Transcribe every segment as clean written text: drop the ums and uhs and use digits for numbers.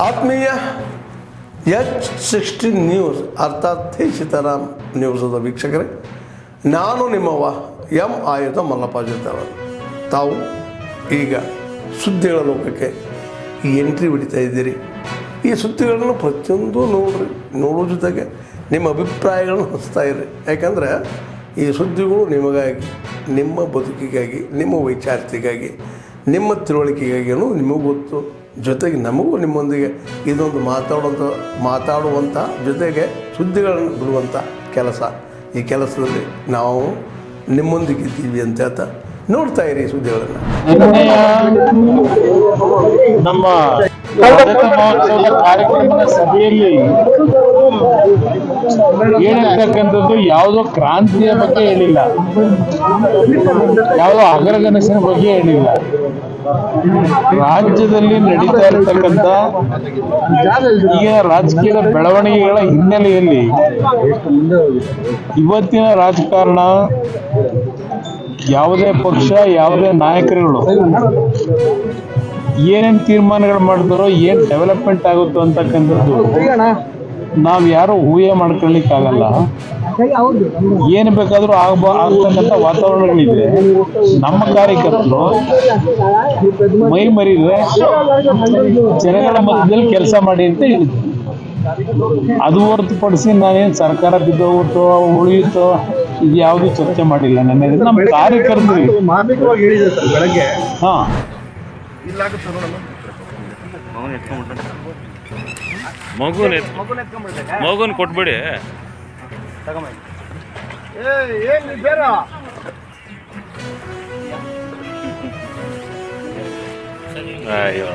ಆತ್ಮೀಯ H16 news ಅರ್ಥಾತ್ ಸೀತಾರಾಮ್ ನ್ಯೂಸದ ವೀಕ್ಷಕರೇ, ನಾನು ನಿಮ್ಮವ ಎಂ ಆಯುಧ ಮಲ್ಲಪ್ಪ ಜೊತೆವರು. ತಾವು ಈಗ ಸುದ್ದಿಗಳ ಲೋಕಕ್ಕೆ ಎಂಟ್ರಿ ಹೊಡಿತಾ ಇದ್ದೀರಿ. ಈ ಸುದ್ದಿಗಳನ್ನು ಪ್ರತಿಯೊಂದು ನೋಡೋ ಜೊತೆಗೆ ನಿಮ್ಮ ಅಭಿಪ್ರಾಯಗಳನ್ನು ಹಂಚ್ತಾ ಇರಿ. ಯಾಕಂದರೆ ಈ ಸುದ್ದಿಗಳು ನಿಮಗಾಗಿ, ನಿಮ್ಮ ಬದುಕಿಗಾಗಿ, ನಿಮ್ಮ ವೈಚಾರಿಕೆಗಾಗಿ, ನಿಮ್ಮ ತಿಳುವಳಿಕೆಗಾಗಿಯೂ ನಿಮಗೂ ಗೊತ್ತು. ಜೊತೆಗೆ ನಮಗೂ ನಿಮ್ಮೊಂದಿಗೆ ಇದೊಂದು ಮಾತಾಡುವಂಥ ಜೊತೆಗೆ ಸುದ್ದಿಗಳನ್ನು ಬಿಡುವಂಥ ಕೆಲಸ. ಈ ಕೆಲಸದಲ್ಲಿ ನಾವು ನಿಮ್ಮೊಂದಿಗಿದ್ದೀವಿ ಅಂತ ಹೇಳ್ತಾ ನೋಡ್ತಾ ಇರಿ ಸುದ್ದಿಗಳನ್ನು. ನಮ್ಮ ಮಹೋತ್ಸವದ ಕಾರ್ಯಕ್ರಮದ ಸಭೆಯಲ್ಲಿ ಹೇಳಿರ್ತಕ್ಕಂಥದ್ದು ಯಾವುದೋ ಕ್ರಾಂತಿಯ ಬಗ್ಗೆ ಹೇಳಿಲ್ಲ, ಯಾವುದೋ ಅಗ್ರಗನಸಿನ ಬಗ್ಗೆ ಹೇಳಿಲ್ಲ. ರಾಜ್ಯದಲ್ಲಿ ನಡೀತಾ ಇರತಕ್ಕಂಥ ಈಗ ರಾಜಕೀಯದ ಬೆಳವಣಿಗೆಗಳ ಹಿನ್ನೆಲೆಯಲ್ಲಿ ಇವತ್ತಿನ ರಾಜಕಾರಣ, ಯಾವುದೇ ಪಕ್ಷ, ಯಾವುದೇ ನಾಯಕರುಗಳು ಏನೇನು ತೀರ್ಮಾನಗಳು ಮಾಡ್ತಾರೋ, ಏನು ಡೆವಲಪ್ಮೆಂಟ್ ಆಗುತ್ತೋ ಅಂತಕ್ಕಂಥದ್ದು ನಾವು ಯಾರು ಊಹೆ ಮಾಡ್ಕೊಳ್ಳಿಕ್ಕಾಗಲ್ಲ. ಏನು ಬೇಕಾದರೂ ಆಗ್ತಕ್ಕಂಥ ವಾತಾವರಣಗಳಿದೆ. ನಮ್ಮ ಕಾರ್ಯಕರ್ತರು ಮೈ ಮರಿದ್ರೆ ಜನಗಳ ಮಧ್ಯದಲ್ಲಿ ಕೆಲಸ ಮಾಡಿ ಅಂತ ಹೇಳಿದ್ರು. ಅದು ಹೊರತುಪಡಿಸಿ ನಾನೇನು ಸರ್ಕಾರ ಬಿದ್ದೋಗುತ್ತೋ ಉಳಿಯುತ್ತೋ ಇದು ಯಾವುದೂ ಚರ್ಚೆ ಮಾಡಿಲ್ಲ. ನಮ್ಮ ಕಾರ್ಯಕರ್ತರಿಗೆ ಹಾಂ ಮಗುನ್ ಕೊಟ್ಬಿಡಿ. ಅಯ್ಯೋ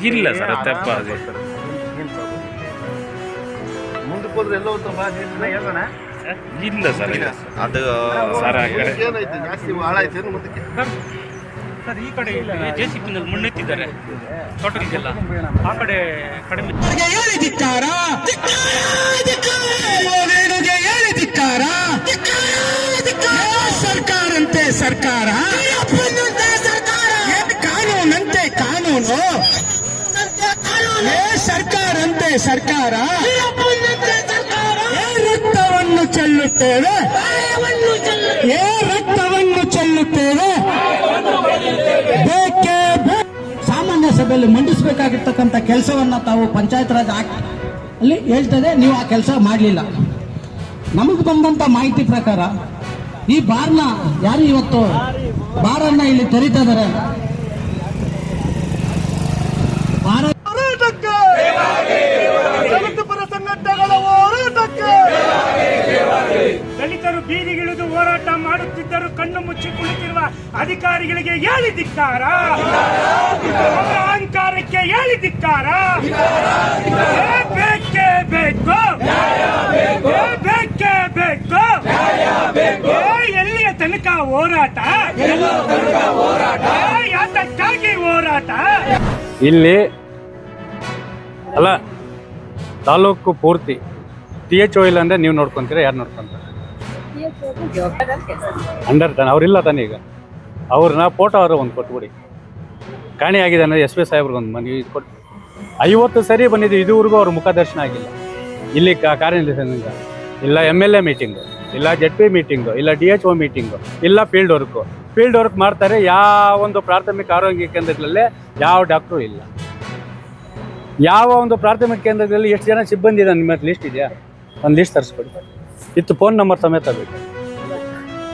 ಇಲ್ಲ ಸರ್, ತಪ್ಪ ಮುಂದಕ್ಕೆ ಹೋದ್ರೆ ಎಲ್ಲ ಇಲ್ಲ ಸರ್. ಅದು ಸರ್ ಜಾಸ್ತಿ ಹಾಳಾಯ್ತು ಮುಂದಕ್ಕೆ ಸರ್. ಈ ಕಡೆ ಜೆಸಿಬಿನಲ್ಲಿ ಮಣ್ಣೆತ್ತಿದ್ದಾರೆ ತೋಟಕ್ಕೆಲ್ಲ, ಆ ಕಡೆ ಕಡಿಮೆ. ಸರ್ಕಾರಂತೆ ಸರ್ಕಾರ, ಕಾನೂನಂತೆ ಕಾನೂನು, ಸರ್ಕಾರಂತೆ ಸರ್ಕಾರ, ರಕ್ತವನ್ನು ಚೆಲ್ಲುತ್ತೇವೆ, ರಕ್ತವನ್ನು ಚೆಲ್ಲುತ್ತೇವೆ. ಬೇಕೇ ಸಾಮಾನ್ಯ ಸಭೆಯಲ್ಲಿ ಮಂಡಿಸಬೇಕಾಗಿರ್ತಕ್ಕಂಥ ಕೆಲಸವನ್ನ ತಾವು ಪಂಚಾಯತ್ ರಾಜ್ ಅಲ್ಲಿ ಹೇಳ್ತದೆ, ನೀವು ಆ ಕೆಲಸ ಮಾಡಲಿಲ್ಲ. ನಮಗೆ ಬಂದಂತ ಮಾಹಿತಿ ಪ್ರಕಾರ ಈ ಬಾರ್ನ ಯಾರು ಇವತ್ತು ಬಾರನ್ನ ಇಲ್ಲಿ ತೆರೀತಾ ಇದ್ದಾರೆ. ದಲಿತರು ಬೀದಿಗಿಳಿದು ಹೋರಾಟ ಮಾಡುತ್ತಿದ್ದರು, ಕಣ್ಣು ಮುಚ್ಚಿ ಕುಳಿತಿರುವ ಅಧಿಕಾರಿಗಳಿಗೆ ಹೇಳಿ ಧಿಕ್ಕಾರ, ಅವರ ಅಹಂಕಾರಕ್ಕೆ ಹೇಳಿ ಧಿಕ್ಕಾರ. ಬೇಕೇ ಬೇಕು, ಬೇಕೇ ಬೇಕು. ಎಲ್ಲಿಯ ತನಕ ಹೋರಾಟ, ಯಾತಕ್ಕಾಗಿ ಹೋರಾಟ? ಇಲ್ಲಿ ಅಲ್ಲ, ತಾಲೂಕು ಪೂರ್ತಿ THO ಇಲ್ಲ ಅಂದರೆ ನೀವು ನೋಡ್ಕೊಂತೀರಾ? ಯಾರು ನೋಡ್ಕೊಂತಾರೆ? ಅಂಡರ್ ತಾನೆ ಅವ್ರಿಲ್ಲ ತಾನೆ. ಈಗ ಅವ್ರನ್ನ ಫೋಟೋ ಅವರು ಒಂದು ಕೊಟ್ಬಿಡಿ. ಕಾಣೆ ಆಗಿದೆ ಅಂದರೆ SP ಸಾಹೇಬ್ರಿಗೆ ಒಂದು ಮನೆ ಕೊಟ್ಟು 50 ಸರಿ ಬಂದಿದ್ದು, ಇದುವರೆಗೂ ಅವ್ರ ಮುಖದರ್ಶನ ಆಗಿಲ್ಲ. ಇಲ್ಲಿ ಕಾರ್ಯನಿರ್ವಹಿಸಿದ ಇಲ್ಲ MLA ಮೀಟಿಂಗು, ಇಲ್ಲ ZP ಮೀಟಿಂಗು, ಇಲ್ಲ DHO ಮೀಟಿಂಗು, ಇಲ್ಲ ಫೀಲ್ಡ್ ವರ್ಕ್ ಮಾಡ್ತಾರೆ. ಯಾವ ಒಂದು ಪ್ರಾಥಮಿಕ ಆರೋಗ್ಯ ಕೇಂದ್ರಗಳಲ್ಲೇ ಯಾವ ಡಾಕ್ಟ್ರು ಇಲ್ಲ. ಯಾವ ಒಂದು ಪ್ರಾಥಮಿಕ ಕೇಂದ್ರದಲ್ಲಿ ಎಷ್ಟು ಜನ ಸಿಬ್ಬಂದಿ ಇದೆ ನಿಮ್ಮ ಲಿಸ್ಟ್ ಇದೆಯಾ? ಒಂದು ಲಿಸ್ಟ್ ತರಿಸ್ಕೊಡಿ. ಇತ್ತು ಫೋನ್ ನಂಬರ್ ಸಮೇತ ಬೇಕು,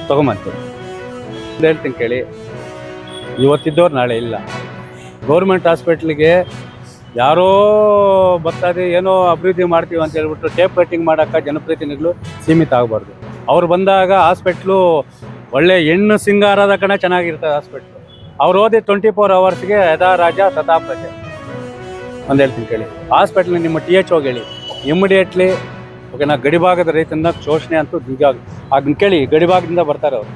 ತೊಗೊಂಬರ್ತೀನಿ. ಹೇಳ್ತೀನಿ ಕೇಳಿ, ಇವತ್ತಿದ್ದವ್ರು ನಾಳೆ ಇಲ್ಲ. ಗೌರ್ಮೆಂಟ್ ಹಾಸ್ಪಿಟ್ಲಿಗೆ ಯಾರೋ ಬರ್ತಾರೆ, ಏನೋ ಅಭಿವೃದ್ಧಿ ಮಾಡ್ತೀವಿ ಅಂತ ಹೇಳ್ಬಿಟ್ಟು ಟೇಪ್ ಕಟ್ಟಿಂಗ್ ಮಾಡೋಕ್ಕೆ ಜನಪ್ರತಿನಿಧಿಗಳು ಸೀಮಿತ ಆಗಬಾರ್ದು. ಅವ್ರು ಬಂದಾಗ ಹಾಸ್ಪಿಟ್ಲು ಒಳ್ಳೆ ಹೆಣ್ಣು ಸಿಂಗಾರದ ಕಣ ಚೆನ್ನಾಗಿರ್ತದೆ ಹಾಸ್ಪಿಟ್ಲು. ಅವ್ರು ಓದಿ 24 ಅವರ್ಸ್ಗೆ ಯಥಾ ರಾಜ ತಥಾ ಪ್ರಜೆ ಒಂದು ಹೇಳ್ತೀನಿ ಕೇಳಿ. ಹಾಸ್ಪಿಟ್ಲ್ ನಿಮ್ಮ THO ಹೇಳಿ ಇಮಿಡಿಯೇಟ್ಲಿ ಓಕೆನಾ. ಗಡಿಭಾಗದ ರೈತನ ಶೋಷಣೆ ಅಂತೂ ನಿಜ ಅದನ್ನ ಕೇಳಿ. ಗಡಿಭಾಗದಿಂದ ಬರ್ತಾರೆ ಅವರು.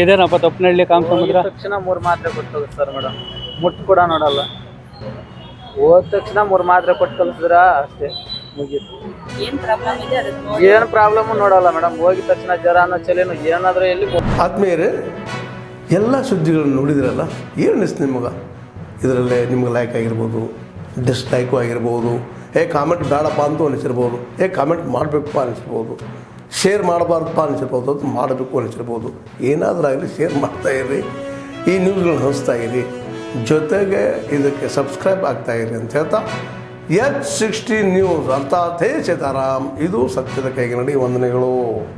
ಇದೇನಪ್ಪ ತೊಪ್ಪನಹಳ್ಳಿ ಕಾಮಸಮುದ್ರ ತಕ್ಷಣ 3 ಮಾತ್ರೆ ಕೊಟ್ಟು ಹೋಗಿಸ್ತಾರೆ ಮೇಡಮ್. ಮುಟ್ಟು ಕೂಡ ನೋಡಲ್ಲ. ಹೋದ ತಕ್ಷಣ 3 ಮಾತ್ರೆ ಕೊಟ್ಟು ಕಳಿಸಿದ್ರ ಅಷ್ಟೇ ಮುಗೀತು. ಏನು ಪ್ರಾಬ್ಲಮ್ ನೋಡಲ್ಲ ಮೇಡಮ್. ಹೋಗಿದ ತಕ್ಷಣ ಜ್ವರನೋ ಚಳಿನೋ ಏನಾದರೂ ಎಲ್ಲಿ ಆದ್ಮೇಲೆ ಎಲ್ಲ ಸುದ್ದಿಗಳನ್ನು ನೋಡಿದ್ರಲ್ಲ, ಏನು ಅನಿಸ್ತು ನಿಮಗೆ? ಇದರಲ್ಲೇ ನಿಮ್ಗೆ ಲೈಕ್ ಆಗಿರ್ಬೋದು, ಡಿಸ್ಲೈಕು ಆಗಿರ್ಬೋದು, ಕಾಮೆಂಟ್ ಬೇಡಪ್ಪ ಅಂತೂ ಅನಿಸಿರ್ಬೋದು, ಕಾಮೆಂಟ್ ಮಾಡಬೇಕಪ್ಪ ಅನಿಸಿರ್ಬೋದು, ಶೇರ್ ಮಾಡಬಾರ್ದಪ್ಪ ಅನಿಸಿರ್ಬೋದು, ಅದು ಮಾಡಬೇಕು ಅನಿಸಿರ್ಬೋದು. ಏನಾದರೂ ಆಗಲಿ ಶೇರ್ ಮಾಡ್ತಾಯಿರಿ, ಈ ನ್ಯೂಸ್ಗಳನ್ನ ಹಂಚ್ತಾ ಇರಿ, ಜೊತೆಗೆ ಇದಕ್ಕೆ ಸಬ್ಸ್ಕ್ರೈಬ್ ಆಗ್ತಾಯಿರಿ ಅಂತ ಹೇಳ್ತಾ H16 ನ್ಯೂಸ್ ಅರ್ಥಾತ್ ಹೇ ಸೀತಾರಾಮ್, ಇದು ಸತ್ಯದ ಕೈಗೆ ನಡಿ. ವಂದನೆಗಳು.